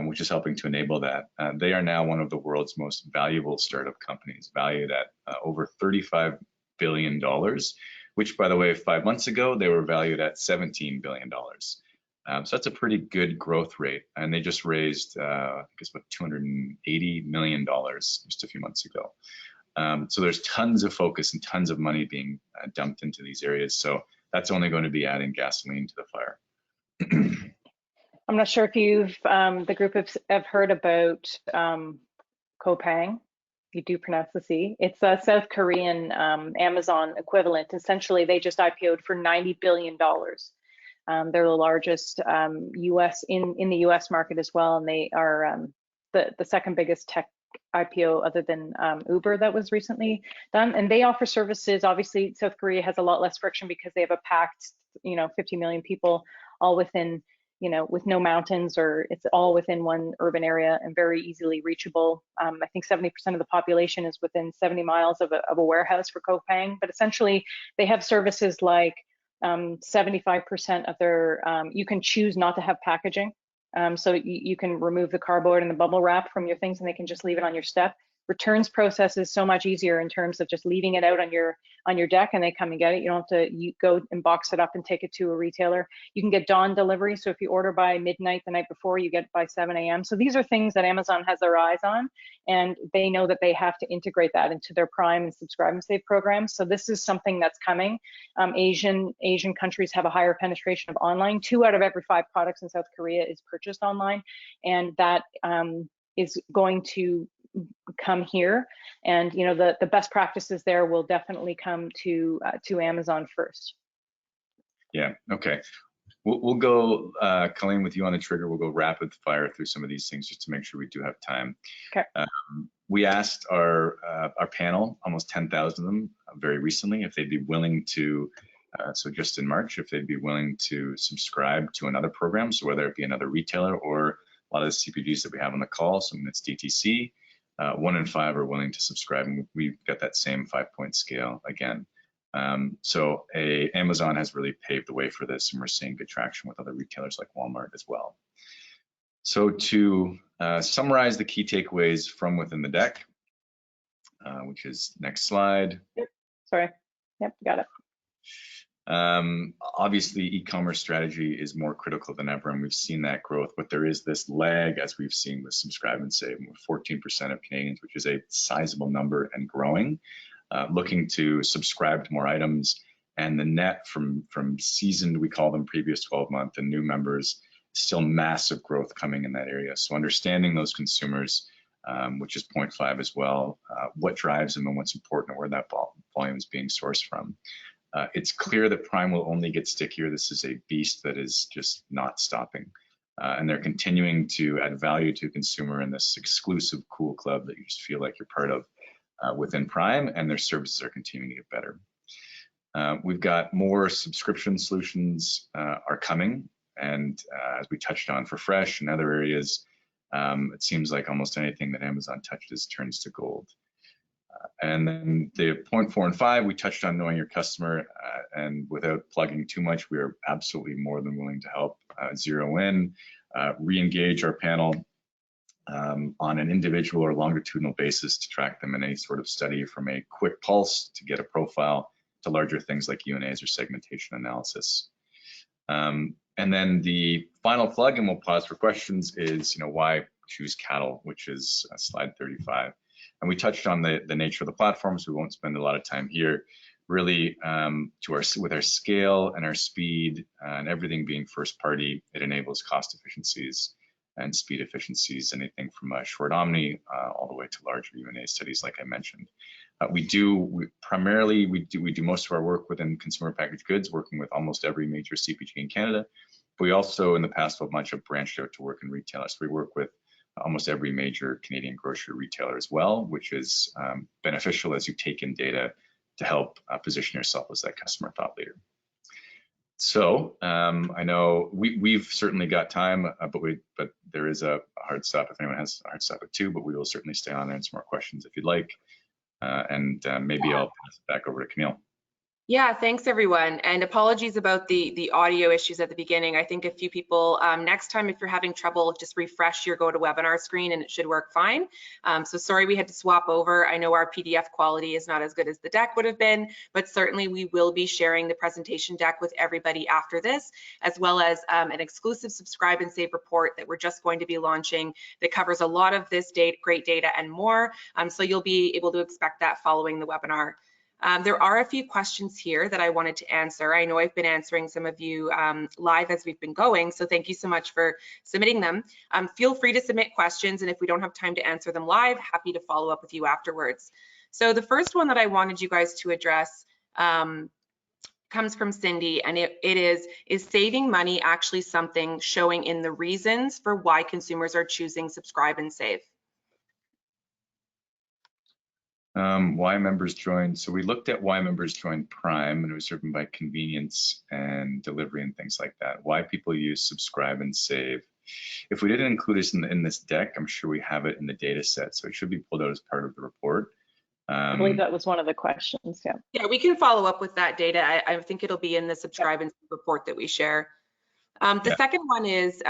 which is helping to enable that. They are now one of the world's most valuable startup companies, valued at over $35 billion, which, by the way, 5 months ago, they were valued at $17 billion. So that's a pretty good growth rate. And they just raised, I guess, about $280 million just a few months ago. So there's tons of focus and tons of money being dumped into these areas. So that's only going to be adding gasoline to the fire. I'm not sure if the group have heard about Coupang. You do pronounce the C. It's a South Korean Amazon equivalent. Essentially, they just IPO'd for $90 billion. They're the largest US in the US market as well, and they are the second biggest tech IPO other than Uber that was recently done. And they offer services. Obviously, South Korea has a lot less friction because they have a packed, 50 million people all within, with no mountains, or it's all within one urban area and very easily reachable. I think 70% of the population is within 70 miles of a warehouse for Coupang. But essentially, they have services like 75% of their, you can choose not to have packaging. So you can remove the cardboard and the bubble wrap from your things, and they can just leave it on your step. Returns process is so much easier in terms of just leaving it out on your deck and they come and get it. You don't have to go and box it up and take it to a retailer. You can get dawn delivery. So if you order by midnight the night before, you get it by 7 a.m. So these are things that Amazon has their eyes on, and they know that they have to integrate that into their Prime and Subscribe and Save programs. So this is something that's coming. Asian countries have a higher penetration of online. 2 out of every 5 products in South Korea is purchased online, and that is going to come here. And the best practices there will definitely come to Amazon first. Yeah. Okay. We'll go, Colleen, with you on the trigger. We'll go rapid fire through some of these things just to make sure we do have time. Okay. We asked our panel, almost 10,000 of them, very recently, if they'd be willing to. So just in March, if they'd be willing to subscribe to another program, so whether it be another retailer or a lot of the CPGs that we have on the call, so it's DTC. 1 in 5 are willing to subscribe, and we've got that same 5-point scale again. So Amazon has really paved the way for this, and we're seeing good traction with other retailers like Walmart as well. So to summarize the key takeaways from within the deck, which is next slide. Yep. Sorry. Yep, got it. Obviously, e-commerce strategy is more critical than ever, and we've seen that growth, but there is this lag, as we've seen with Subscribe and Save, with 14% of Canadians, which is a sizable number and growing, looking to subscribe to more items. And the net from seasoned, we call them previous 12-month, and new members, still massive growth coming in that area. So understanding those consumers, which is 0.5 as well, what drives them and what's important and where that volume is being sourced from. It's clear that Prime will only get stickier. This is a beast that is just not stopping. And they're continuing to add value to consumer in this exclusive cool club that you just feel like you're part of within Prime, and their services are continuing to get better. We've got more subscription solutions are coming, and as we touched on for Fresh and other areas, it seems like almost anything that Amazon touches turns to gold. And then the 0.4 and 5, we touched on knowing your customer, and without plugging too much, we are absolutely more than willing to help zero in, re-engage our panel on an individual or longitudinal basis to track them in any sort of study, from a quick pulse to get a profile to larger things like UNAs or segmentation analysis. And then the final plug, and we'll pause for questions, is why choose Caddle, which is slide 35. And we touched on the nature of the platform, so we won't spend a lot of time here. Really, with our scale and our speed and everything being first party, it enables cost efficiencies and speed efficiencies, anything from a short omni all the way to larger UNA studies, like I mentioned. We do most of our work within consumer packaged goods, working with almost every major CPG in Canada. But we also, in the past 12 months, have branched out to work in retail. So we work with almost every major Canadian grocery retailer as well, which is beneficial as you take in data to help position yourself as that customer thought leader. So I know we've certainly got time, but there is a hard stop if anyone has a hard stop at 2, but we will certainly stay on and answer more questions if you'd like. Maybe I'll pass it back over to Camille. Yeah, thanks everyone, and apologies about the audio issues at the beginning. I think a few people, next time if you're having trouble, just refresh your GoToWebinar screen and it should work fine. So sorry we had to swap over. I know our PDF quality is not as good as the deck would have been, but certainly we will be sharing the presentation deck with everybody after this, as well as an exclusive subscribe and save report that we're just going to be launching that covers a lot of this great data and more. So you'll be able to expect that following the webinar. There are a few questions here that I wanted to answer. I know I've been answering some of you live as we've been going, so thank you so much for submitting them. Feel free to submit questions, and if we don't have time to answer them live, happy to follow up with you afterwards. So the first one that I wanted you guys to address comes from Cindy, and it is saving money actually something showing in the reasons for why consumers are choosing subscribe and save? Why members join. So we looked at why members join Prime, and it was driven by convenience and delivery and things like that. Why people use subscribe and save. If we didn't include this in this deck, I'm sure we have it in the data set, so it should be pulled out as part of the report. I believe that was one of the questions, yeah. Yeah, we can follow up with that data. I think it'll be in the subscribe and save report that we share. The second one is,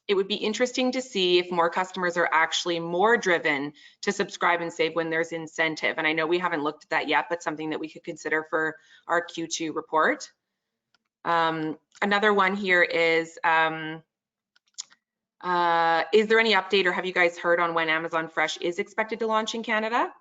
it would be interesting to see if more customers are actually more driven to subscribe and save when there's incentive. And I know we haven't looked at that yet, but something that we could consider for our Q2 report. Another one here is there any update, or have you guys heard on when Amazon Fresh is expected to launch in Canada?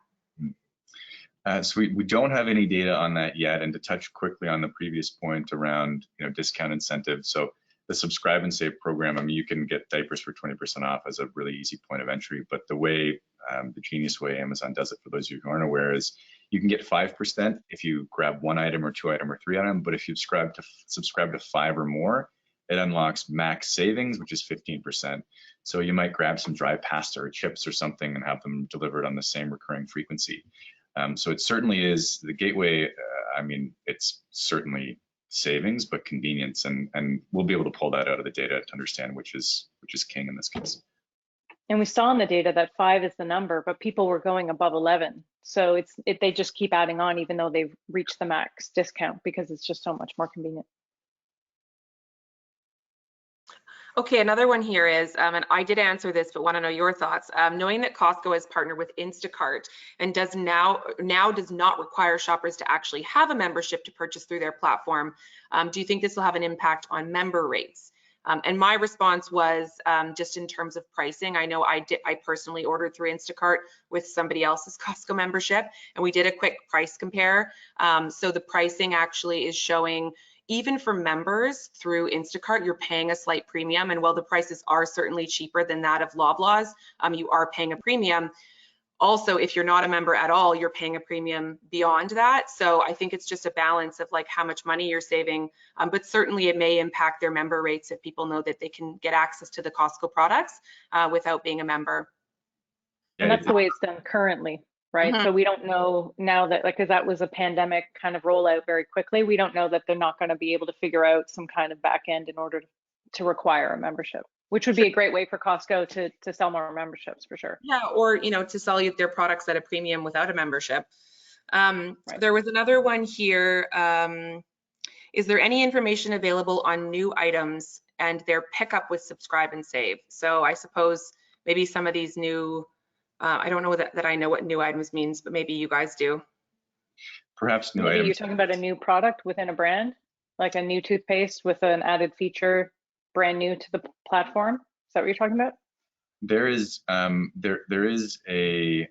So we don't have any data on that yet. And to touch quickly on the previous point around discount incentives. So the subscribe and save program, I mean, you can get diapers for 20% off as a really easy point of entry, but the way, the genius way Amazon does it, for those of you who aren't aware, is you can get 5% if you grab 1 item or 2 item or 3 item, but if you subscribe to 5 or more, it unlocks max savings, which is 15%. So you might grab some dry pasta or chips or something and have them delivered on the same recurring frequency. So it certainly is the gateway. I mean, it's certainly savings, but convenience, and we'll be able to pull that out of the data to understand which is king in this case. And we saw in the data that 5 is the number, but people were going above 11. So they just keep adding on even though they've reached the max discount, because it's just so much more convenient. Okay, another one here is, and I did answer this, but want to know your thoughts. Knowing that Costco has partnered with Instacart and does now does not require shoppers to actually have a membership to purchase through their platform, do you think this will have an impact on member rates? And my response was just in terms of pricing. I know I personally ordered through Instacart with somebody else's Costco membership, and we did a quick price compare. So the pricing actually is showing, even for members through Instacart, you're paying a slight premium. And while the prices are certainly cheaper than that of Loblaws, you are paying a premium. Also, if you're not a member at all, you're paying a premium beyond that. So I think it's just a balance of like how much money you're saving, but certainly it may impact their member rates if people know that they can get access to the Costco products without being a member. And that's the way it's done currently, right? So we don't know now that, like, because that was a pandemic kind of rollout very quickly, we don't know that they're not going to be able to figure out some kind of back end in order to require a membership, which would be a great way for Costco to sell more memberships for sure. Yeah, or to sell you their products at a premium without a membership. Right. There was another one here. Is there any information available on new items and their pickup with subscribe and save? So I suppose maybe some of these new, I don't know that I know what new items means, but maybe you guys do. Perhaps new Maybe items. you're talking about a new product within a brand, like a new toothpaste with an added feature, brand new to the platform. Is that what you're talking about? There is there's an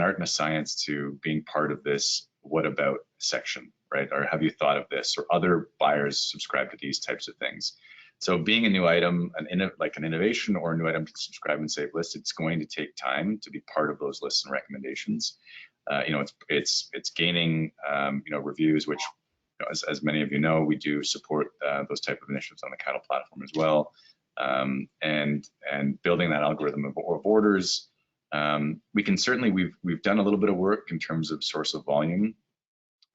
art and a science to being part of this what about section, right? Or have you thought of this? Or other buyers subscribe to these types of things. So being a new item, like an innovation or a new item to subscribe and save list, it's going to take time to be part of those lists and recommendations. It's gaining reviews, which as many of you know, we do support those type of initiatives on the Caddle platform as well. And building that algorithm of orders. We can certainly, we've done a little bit of work in terms of source of volume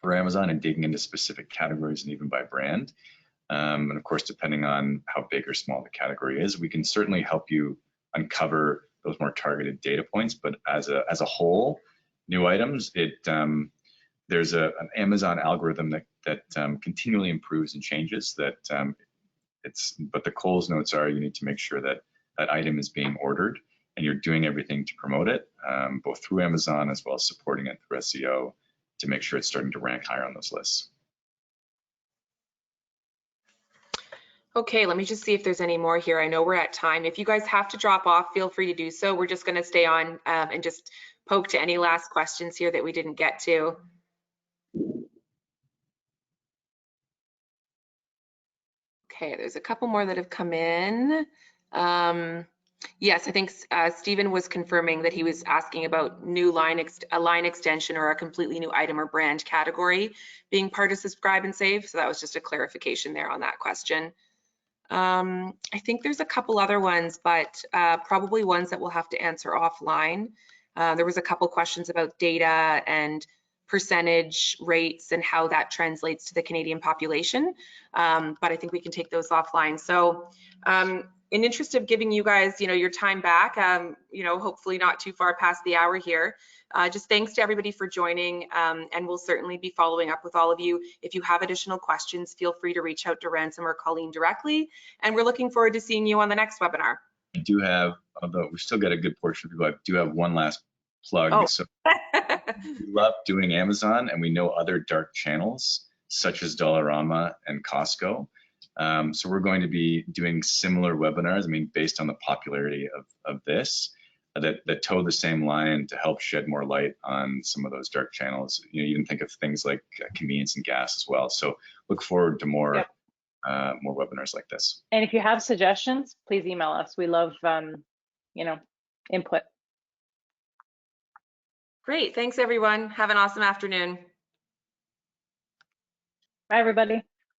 for Amazon and digging into specific categories and even by brand. And of course, depending on how big or small the category is, we can certainly help you uncover those more targeted data points. But as a whole, new items, there's an Amazon algorithm that continually improves and changes. But the Coles notes are you need to make sure that that item is being ordered and you're doing everything to promote it, both through Amazon as well as supporting it through SEO to make sure it's starting to rank higher on those lists. Okay, let me just see if there's any more here. I know we're at time. If you guys have to drop off, feel free to do so. We're just going to stay on and just poke to any last questions here that we didn't get to. Okay, there's a couple more that have come in. Yes, I think Stephen was confirming that he was asking about a line extension or a completely new item or brand category being part of subscribe and save. So that was just a clarification there on that question. I think there's a couple other ones, but probably ones that we'll have to answer offline. There was a couple questions about data and percentage rates and how that translates to the Canadian population. But I think we can take those offline. So in interest of giving you guys, your time back, hopefully not too far past the hour here, just thanks to everybody for joining, and we'll certainly be following up with all of you. If you have additional questions, feel free to reach out to Ransom or Colleen directly, and we're looking forward to seeing you on the next webinar. I do have, although we still got a good portion of people, I do have one last plug. Oh. So we love doing Amazon, and we know other dark channels such as Dollarama and Costco. So we're going to be doing similar webinars, based on the popularity of this, that toe the same line to help shed more light on some of those dark channels. You can think of things like convenience and gas as well. So look forward to more more webinars like this. And if you have suggestions, please email us. We love input. Great, thanks everyone. Have an awesome afternoon. Bye everybody.